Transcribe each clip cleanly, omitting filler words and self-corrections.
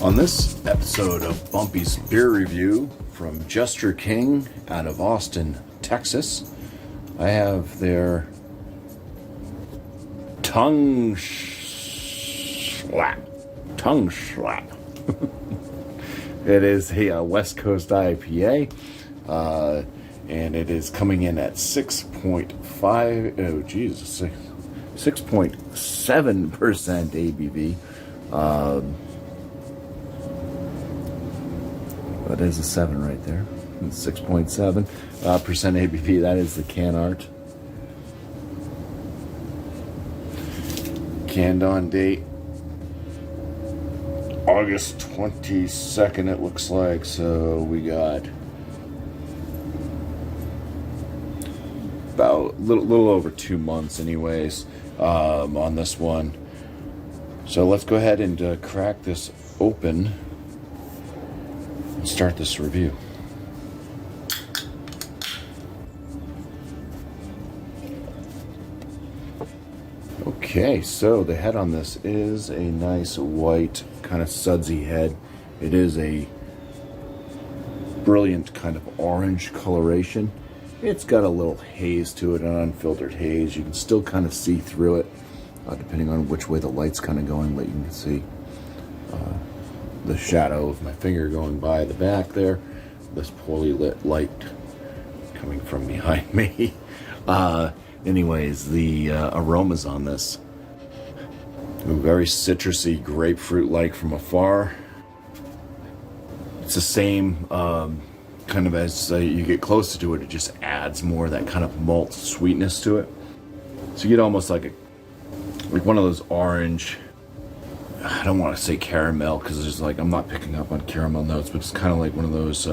On this episode of BuMpY's beer review from Jester King out of Austin, Texas, I have their Tongueshlap. It is a West Coast IPA, and it is coming in at 6.7% ABV. That is a 7 right there. 6.7% ABV. That is the can art. Canned on date August 22nd, it looks like. So we got about a little over 2 months anyways on this one. So let's go ahead and crack this open and start this review. Okay, so the head on this is a nice white, kind of sudsy head. It is a brilliant kind of orange coloration. It's got a little haze to it, an unfiltered haze. You can still kind of see through it, depending on which way the light's kind of going, but you can see the shadow of my finger going by the back there. This poorly lit light coming from behind me. Anyways, the aromas on this, very citrusy, grapefruit-like from afar. It's the same kind of as you get closer to it, it just adds more of that kind of malt sweetness to it. So you get almost like one of those orange, I don't want to say caramel because there's I'm not picking up on caramel notes, but it's kind of like one of those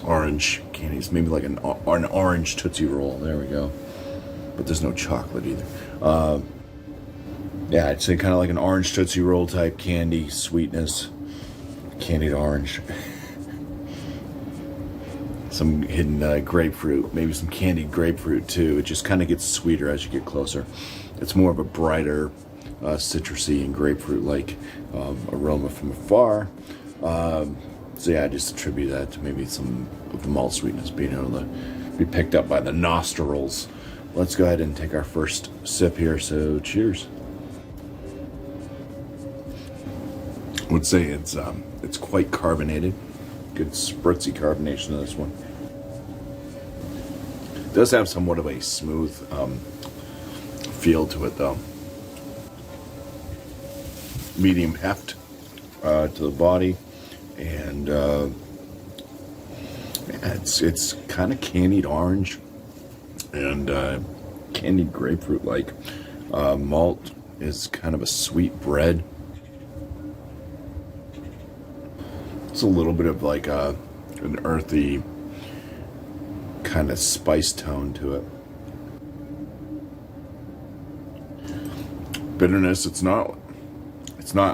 orange candies, maybe like an orange Tootsie Roll. There we go. But there's no chocolate either. Yeah, I'd say kind of like an orange Tootsie Roll type candy sweetness, candied orange. Some hidden grapefruit, maybe some candied grapefruit too. It just kind of gets sweeter as you get closer. It's more of a brighter, citrusy and grapefruit-like aroma from afar. So yeah, I just attribute that to maybe some of the malt sweetness being able to be picked up by the nostrils. Let's go ahead and take our first sip here, so cheers. I would say it's quite carbonated. Good spritzy carbonation of this one. It does have somewhat of a smooth feel to it though. Medium heft to the body, and it's kind of candied orange and candied grapefruit like. Malt is kind of a sweet bread. It's a little bit of like an earthy kind of spice tone to it. Bitterness, it's not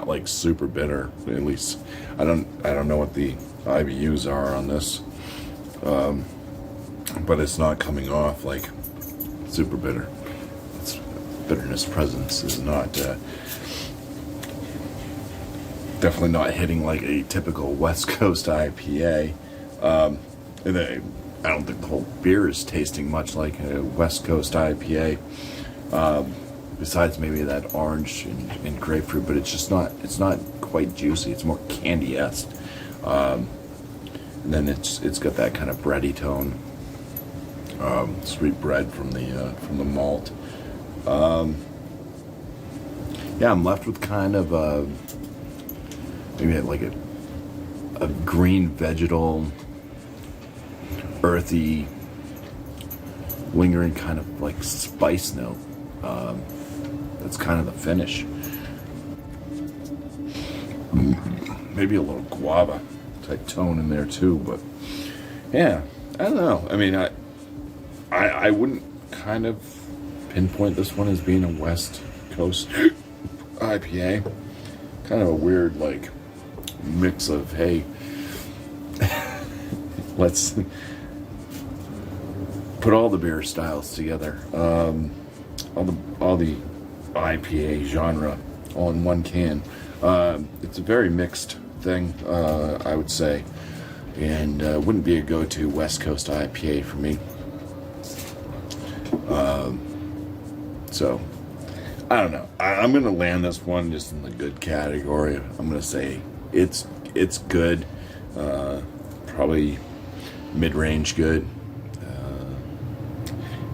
like super bitter. At least I don't know what the IBUs are on this, but it's not coming off like super bitter. Bitterness presence is not definitely not hitting like a typical West Coast IPA. And I don't think the whole beer is tasting much like a West Coast IPA. Besides maybe that orange and grapefruit, but it's not quite juicy. It's more candy-esque. And then it's got that kind of bready tone, sweet bread from the malt. Yeah, I'm left with kind of maybe like a green vegetal, earthy, lingering kind of like spice note. That's kind of the finish. Maybe a little guava type tone in there too, but yeah, I don't know. I mean, I wouldn't kind of pinpoint this one as being a West Coast IPA. Kind of a weird like mix of, hey, let's put all the beer styles together, all the IPA genre all in one can. It's a very mixed thing, I would say, and wouldn't be a go-to West Coast IPA for me. So I don't know. I'm gonna land this one just in the good category. I'm gonna say it's good, probably mid-range good.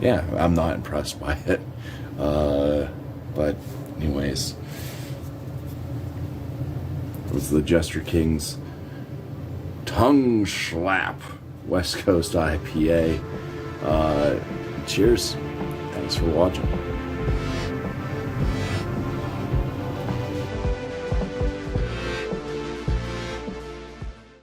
Yeah, I'm not impressed by it. But anyways, it was the Jester King's Tongueshlap West Coast IPA. Cheers. Thanks for watching.